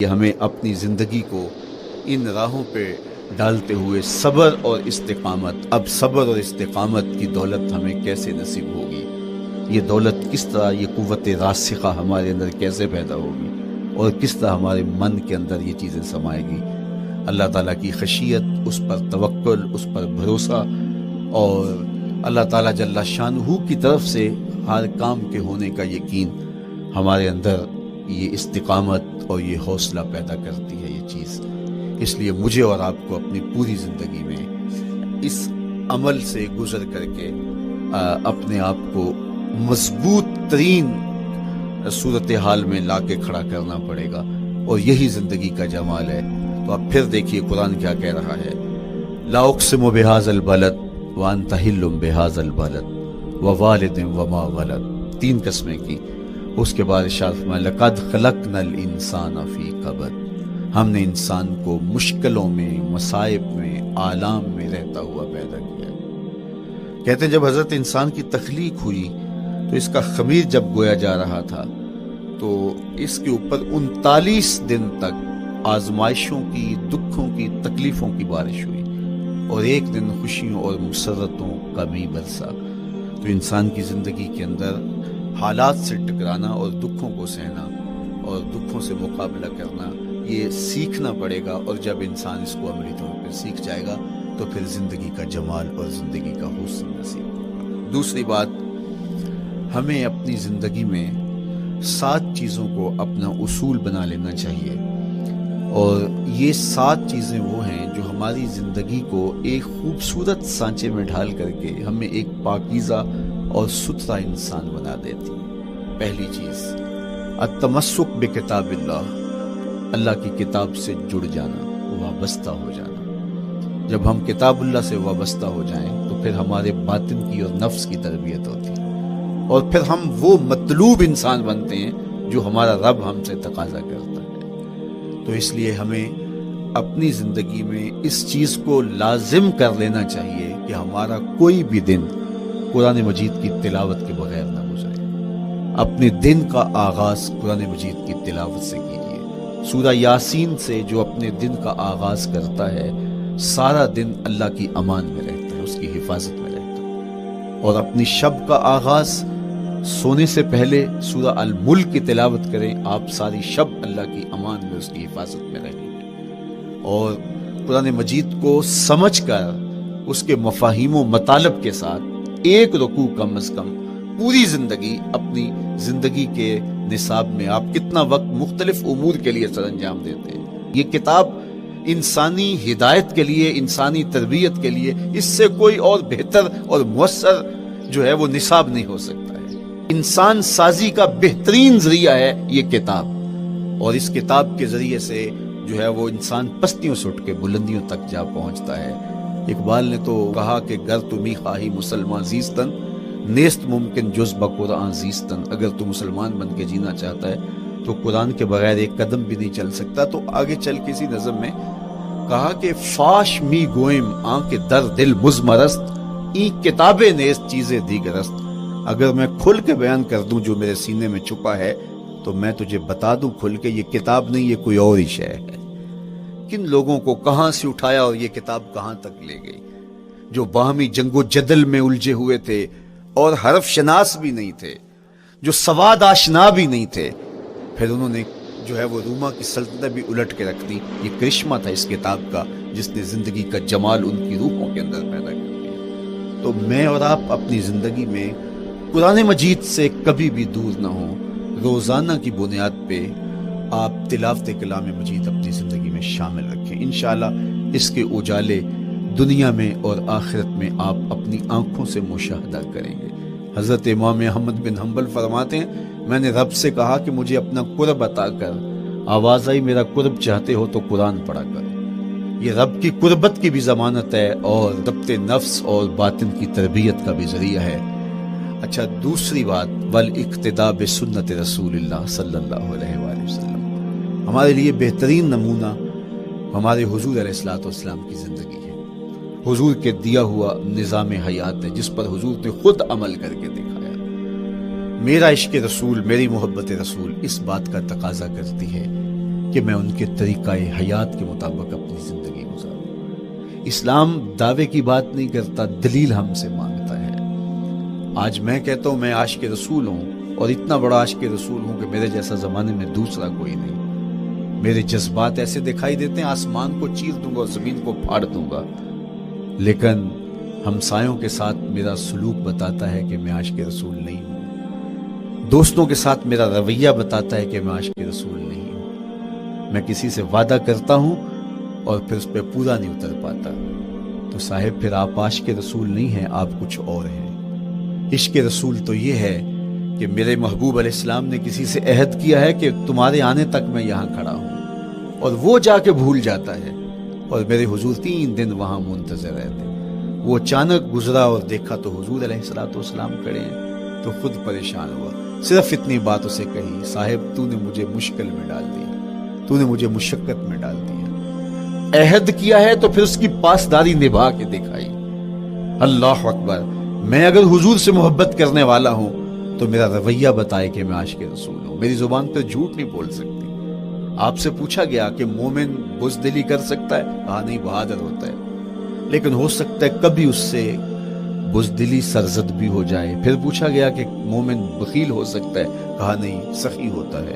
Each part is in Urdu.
کہ ہمیں اپنی زندگی کو ان راہوں پہ ڈالتے ہوئے صبر اور استقامت، اب صبر اور استقامت کی دولت ہمیں کیسے نصیب ہوگی، یہ دولت کس طرح، یہ قوت راسخہ ہمارے اندر کیسے پیدا ہوگی، اور کس طرح ہمارے من کے اندر یہ چیزیں سمائے گی۔ اللہ تعالیٰ کی خشیت، اس پر توکل، اس پر بھروسہ، اور اللہ تعالیٰ جل شانہ کی طرف سے ہر کام کے ہونے کا یقین ہمارے اندر یہ استقامت اور یہ حوصلہ پیدا کرتی ہے یہ چیز۔ اس لیے مجھے اور آپ کو اپنی پوری زندگی میں اس عمل سے گزر کر کے اپنے آپ کو مضبوط ترین صورتحال میں لا کے کھڑا کرنا پڑے گا، اور یہی زندگی کا جمال ہے۔ تو اب پھر دیکھیے قرآن کیا کہہ رہا ہے، لا اقسم بہذا البلد وانت حل بہذا البلد ووالد وما ولد، 3 قسمیں کی۔ اس کے بعد ارشاد فرمایا لقد خلقنا الانسان فی کبد، ہم نے انسان کو مشکلوں میں، مصائب میں، آلام میں رہتا ہوا پیدا کیا۔ کہتے ہیں جب حضرت انسان کی تخلیق ہوئی تو اس کا خمیر جب گویا جا رہا تھا تو اس کے اوپر 39 دن تک آزمائشوں کی، دکھوں کی، تکلیفوں کی بارش ہوئی، اور 1 دن خوشیوں اور مسرتوں کا بھی برسا۔ تو انسان کی زندگی کے اندر حالات سے ٹکرانا اور دکھوں کو سہنا اور دکھوں سے مقابلہ کرنا، یہ سیکھنا پڑے گا، اور جب انسان اس کو عملی طور پر سیکھ جائے گا تو پھر زندگی کا جمال اور زندگی کا حسن نصیب ہوگا۔ دوسری بات، ہمیں اپنی زندگی میں 7 چیزوں کو اپنا اصول بنا لینا چاہیے، اور یہ 7 چیزیں وہ ہیں جو ہماری زندگی کو ایک خوبصورت سانچے میں ڈھال کر کے ہمیں ایک پاکیزہ اور ستھرا انسان بنا دیتی ہے۔ پہلی چیز، التمسک بکتاب اللہ، اللہ کی کتاب سے جڑ جانا، وابستہ ہو جانا۔ جب ہم کتاب اللہ سے وابستہ ہو جائیں تو پھر ہمارے باطن کی اور نفس کی تربیت ہوتی ہے، اور پھر ہم وہ مطلوب انسان بنتے ہیں جو ہمارا رب ہم سے تقاضا کرتا ہے۔ تو اس لیے ہمیں اپنی زندگی میں اس چیز کو لازم کر لینا چاہیے کہ ہمارا کوئی بھی دن قرآن مجید کی تلاوت کے بغیر نہ گزرے۔ اپنے دن کا آغاز قرآن مجید کی تلاوت سے کیجیے۔ سورہ یاسین سے جو اپنے دن کا آغاز کرتا ہے، سارا دن اللہ کی امان میں رہتا ہے، اس کی حفاظت میں رہتا ہے۔ اور اپنی شب کا آغاز سونے سے پہلے سورہ الملک کی تلاوت کریں، آپ ساری شب اللہ کی امان میں، اس کی حفاظت میں رہیں گے۔ اور قرآن مجید کو سمجھ کر اس کے مفاہیم و مطالب کے ساتھ 1 رکوع کم از کم پوری زندگی، اپنی زندگی کے نصاب میں آپ کتنا وقت مختلف امور کے لیے سر انجام دیتے ہیں۔ یہ کتاب انسانی ہدایت کے لیے، انسانی تربیت کے لیے، اس سے کوئی اور بہتر اور مؤثر جو ہے وہ نصاب نہیں ہو سکتا ہے۔ انسان سازی کا بہترین ذریعہ ہے یہ کتاب، اور اس کتاب کے ذریعے سے جو ہے وہ انسان پستیوں سے اٹھ کے بلندیوں تک جا پہنچتا ہے۔ اقبال نے تو کہا کہ گر تمی خواہی مسلمان زیستن، نیست ممکن جز بقرآن زیستن، اگر تو مسلمان بن کے جینا چاہتا ہے تو قرآن کے بغیر ایک قدم بھی نہیں چل سکتا۔ تو آگے چل کے اسی نظم میں کہا کہ فاش می گوئم آنکھ در دل مزمرست، این کتاب نیست چیزیں دیگرست، اگر میں کھل کے بیان کر دوں جو میرے سینے میں چھپا ہے تو میں تجھے بتا دوں کھل کے یہ کتاب نہیں، یہ کوئی اور ہی شے ہے۔ کن لوگوں کو کہاں سے اٹھایا اور یہ کتاب کہاں تک لے گئی، جو باہمی جنگ و جدل میں الجھے ہوئے تھے اور حرف شناس بھی نہیں تھے، جو سواد آشنا بھی نہیں تھے، پھر انہوں نے جو ہے وہ روما کی سلطنت بھی الٹ کے رکھ دی۔ یہ کرشمہ تھا اس کتاب کا جس نے زندگی کا جمال ان کی روحوں کے اندر پیدا کر دیا۔ تو میں اور آپ اپنی زندگی میں قرآن مجید سے کبھی بھی دور نہ ہوں، روزانہ کی بنیاد پہ آپ تلاوت کلام مجید اپنی زندگی میں شامل رکھیں۔ انشاءاللہ اس کے اجالے دنیا میں اور آخرت میں آپ اپنی آنکھوں سے مشاہدہ کریں گے۔ حضرت امام احمد بن حنبل فرماتے ہیں، میں نے رب سے کہا کہ مجھے اپنا قرب عطا کر، آواز آئی میرا قرب چاہتے ہو تو قرآن پڑھا کر۔ یہ رب کی قربت کی بھی ضمانت ہے اور ضبط نفس اور باطن کی تربیت کا بھی ذریعہ ہے۔ اچھا، دوسری بات، والاقتداء بسنت رسول اللہ صلی اللہ علیہ وآلہ وسلم، ہمارے لیے بہترین نمونہ ہمارے حضور علیہ الصلوۃ والسلام کی زندگی ہے، حضور کے دیا ہوا نظام حیات ہے جس پر حضور نے خود عمل کر کے دکھایا۔ میرا عشق رسول، میری محبت رسول اس بات کا تقاضا کرتی ہے کہ میں ان کے طریقہ حیات کے مطابق اپنی زندگی گزاروں۔ اسلام دعوے کی بات نہیں کرتا، دلیل ہم سے مانگتا ہے۔ آج میں کہتا ہوں میں عاشق رسول ہوں، اور اتنا بڑا عاشق رسول ہوں کہ میرے جیسا زمانے میں دوسرا کوئی نہیں۔ میرے جذبات ایسے دکھائی دیتے ہیں، آسمان کو چیر دوں گا اور زمین کو پھاڑ دوں گا، لیکن ہمسایوں کے ساتھ میرا سلوک بتاتا ہے کہ میں عاشق رسول نہیں ہوں۔ دوستوں کے ساتھ میرا رویہ بتاتا ہے کہ میں عاشق رسول نہیں ہوں۔ میں کسی سے وعدہ کرتا ہوں اور پھر اس پہ پورا نہیں اتر پاتا، تو صاحب پھر آپ عاشق رسول نہیں ہیں، آپ کچھ اور ہیں۔ عشق رسول تو یہ ہے کہ میرے محبوب علیہ السلام نے کسی سے عہد کیا ہے کہ تمہارے آنے تک میں یہاں کھڑا ہوں، اور وہ جا کے بھول جاتا ہے، اور میرے حضور 3 دن وہاں منتظر رہتے۔ وہ اچانک گزرا اور دیکھا تو حضور علیہ السلام کھڑے ہیں، تو خود پریشان ہوا، صرف اتنی بات اسے کہی، صاحب تو نے مجھے مشکل میں ڈال دیا، تو نے مجھے مشقت میں ڈال دیا۔ عہد کیا ہے تو پھر اس کی پاسداری نبھا کے دکھائی۔ اللہ اکبر! میں اگر حضور سے محبت کرنے والا ہوں تو میرا رویہ بتائے کہ میں عاشق رسول ہوں۔ میری زبان پہ جھوٹ نہیں بول سکتی۔ آپ سے پوچھا گیا کہ مومن بزدلی کر سکتا ہے؟ کہا نہیں، بہادر ہوتا ہے، لیکن ہو سکتا ہے کبھی اس سے بزدلی سرزد بھی ہو جائے۔ پھر پوچھا گیا کہ مومن بخیل ہو سکتا ہے؟ کہا نہیں، سخی ہوتا ہے،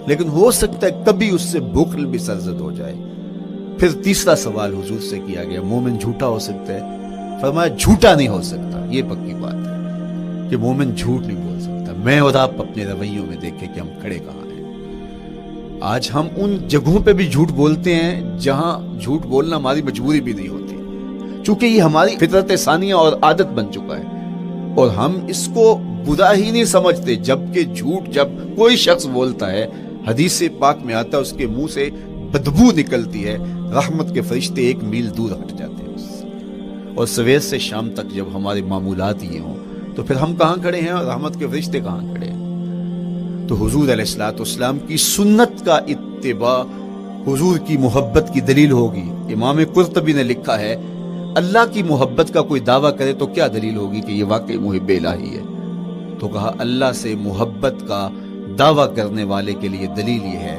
لیکن ہو سکتا ہے کبھی اس سے بخل بھی سرزد ہو جائے۔ پھر تیسرا سوال حضور سے کیا گیا، مومن جھوٹا ہو سکتا ہے؟ فرمایا جھوٹا نہیں ہو سکتا، یہ پکی بات ہے کہ مومن جھوٹ نہیں بول سکتا۔ میں اور آپ اپنے رویوں میں دیکھیں کہ ہم کھڑے کہاں ہیں۔ آج ہم ان جگہوں پہ بھی جھوٹ بولتے ہیں جہاں جھوٹ بولنا ہماری مجبوری بھی نہیں ہوتی، چونکہ یہ ہماری فطرت ثانیہ اور عادت بن چکا ہے، اور ہم اس کو برا ہی نہیں سمجھتے۔ جبکہ جھوٹ جب کوئی شخص بولتا ہے، حدیث پاک میں آتا ہے اس کے منہ سے بدبو نکلتی ہے، رحمت کے فرشتے 1 میل دور ہٹ جاتے ہیں اس سے۔ اور سویر سے شام تک جب ہمارے معمولات یہ ہوں تو پھر ہم کہاں کھڑے ہیں اور رحمت کے فرشتے کہاں کھڑے ہیں؟ تو حضور علیہ السلام کی سنت کا اتباع حضور کی محبت کی دلیل ہوگی۔ امام قرطبی نے لکھا ہے، اللہ کی محبت کا کوئی دعویٰ کرے تو کیا دلیل ہوگی کہ یہ واقعی محب الہی ہے؟ تو کہا اللہ سے محبت کا دعویٰ کرنے والے کے لیے دلیل یہ ہے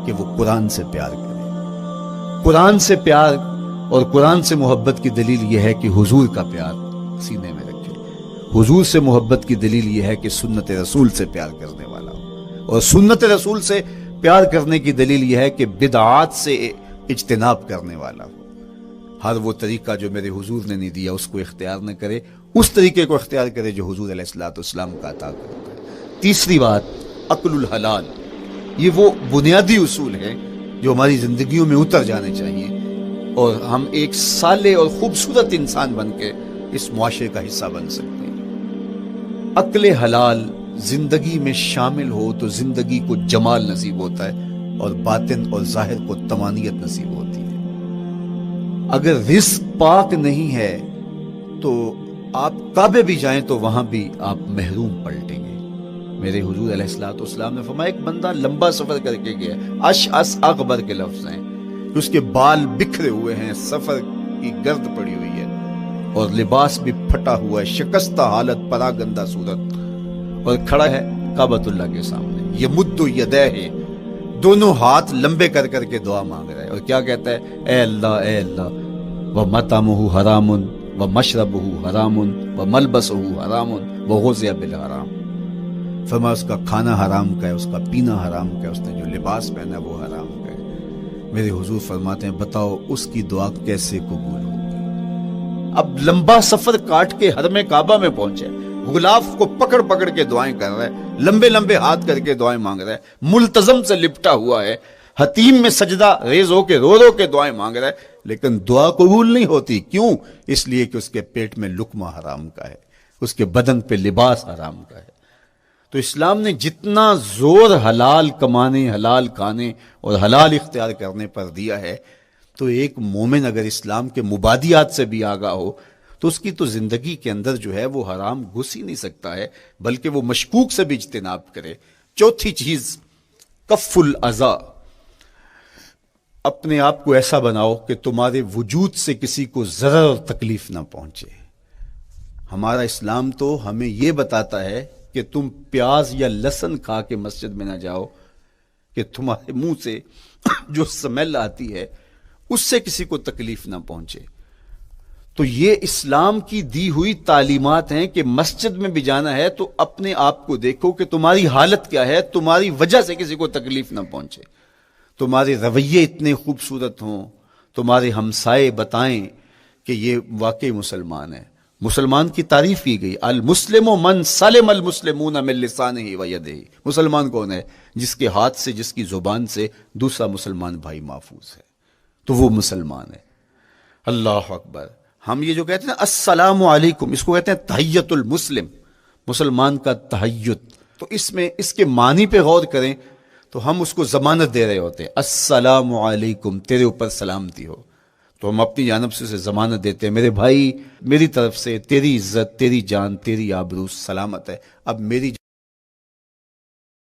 کہ وہ قرآن سے پیار کرے۔ قرآن سے پیار اور قرآن سے محبت کی دلیل یہ ہے کہ حضور کا پیار سینے میں رکھے۔ حضور سے محبت کی دلیل یہ ہے کہ سنت رسول سے پیار کرنے والا ہو، اور سنت رسول سے پیار کرنے کی دلیل یہ ہے کہ بدعات سے اجتناب کرنے والا ہو۔ ہر وہ طریقہ جو میرے حضور نے نہیں دیا اس کو اختیار نہ کرے، اس طریقے کو اختیار کرے جو حضور علیہ السلام کا عطا کرتا ہے۔ تیسری بات، اکل الحلال۔ یہ وہ بنیادی اصول ہیں جو ہماری زندگیوں میں اتر جانے چاہیے، اور ہم ایک صالح اور خوبصورت انسان بن کے اس معاشرے کا حصہ بن سکتے ہیں۔ عقل حلال زندگی میں شامل ہو تو زندگی کو جمال نصیب ہوتا ہے، اور باطن اور ظاہر کو طمانینت نصیب ہوتی ہے۔ اگر رزق پاک نہیں ہے تو آپ کعبے بھی جائیں تو وہاں بھی آپ محروم پلٹیں گے۔ میرے حضور علیہ السلام نے فرمایا، ایک بندہ لمبا سفر کر کے گیا، اشعث اغبر کے لفظ ہیں، اس کے بال بکھرے ہوئے ہیں، سفر کی گرد پڑی ہوئی ہے، اور لباس بھی پھٹا ہوا ہے، شکستہ حالت، پراگندہ صورت، اور کھڑا ہے کعبۃ اللہ کے سامنے، یمد یدیہ، دونوں ہاتھ لمبے کر کر کے دعا مانگ رہا ہے، اور کیا کہتا ہے؟ اے اللہ، ومطعمہ حرام ومشربہ حرام وملبسہ حرام وغذی بالحرام۔ فرمایا اس کا کھانا حرام کا ہے، اس کا پینا حرام کا ہے، اس نے جو لباس پہنا ہے وہ حرام کا ہے۔ میرے حضور فرماتے ہیں، بتاؤ اس کی دعا کیسے قبول ہوگی؟ اب لمبا سفر کاٹ کے حرم کعبہ میں پہنچے، غلاف کو پکڑ پکڑ کے دعائیں کر رہا ہے، لمبے لمبے ہاتھ کر کے دعائیں مانگ رہا ہے، ملتزم سے لپٹا ہوا ہے، حتیم میں سجدہ ریز ہو کے رو کے دعائیں مانگ رہا ہے، لیکن دعا قبول نہیں ہوتی۔ کیوں؟ اس لیے کہ اس کے پیٹ میں لقمہ حرام کا ہے، اس کے بدن پہ لباس حرام کا ہے۔ تو اسلام نے جتنا زور حلال کمانے، حلال کھانے اور حلال اختیار کرنے پر دیا ہے، تو ایک مومن اگر اسلام کے مبادیات سے بھی آگاہ ہو تو اس کی تو زندگی کے اندر جو ہے وہ حرام گھس ہی نہیں سکتا ہے، بلکہ وہ مشکوک سے بھی اجتناب کرے۔ چوتھی چیز، کف الاذی۔ اپنے آپ کو ایسا بناؤ کہ تمہارے وجود سے کسی کو ضرر اور تکلیف نہ پہنچے۔ ہمارا اسلام تو ہمیں یہ بتاتا ہے کہ تم پیاز یا لہسن کھا کے مسجد میں نہ جاؤ، کہ تمہارے منہ سے جو سمیل آتی ہے اس سے کسی کو تکلیف نہ پہنچے. تو یہ اسلام کی دی ہوئی تعلیمات ہیں کہ مسجد میں بھی جانا ہے تو اپنے آپ کو دیکھو کہ تمہاری حالت کیا ہے, تمہاری وجہ سے کسی کو تکلیف نہ پہنچے, تمہارے رویے اتنے خوبصورت ہوں, تمہارے ہمسائے بتائیں کہ یہ واقعی مسلمان ہے. مسلمان کی تعریف کی گئی, المسلم من سلم المسلمون من لسانہ و یدہ. مسلمان کون ہے؟ جس کے ہاتھ سے, جس کی زبان سے دوسرا مسلمان بھائی محفوظ ہے, تو وہ مسلمان ہے. اللہ اکبر. ہم یہ جو کہتے ہیں السلام علیکم, اس کو کہتے ہیں تحیت المسلم, مسلمان کا تحیت. تو اس میں اس کے معنی پہ غور کریں تو ہم اس کو ضمانت دے رہے ہوتے ہیں, السلام علیکم, تیرے اوپر سلامتی ہو. تو ہم اپنی جانب سے اسے ضمانت دیتے ہیں, میرے بھائی میری طرف سے تیری عزت, تیری جان, تیری آبرو سلامت ہے. اب میری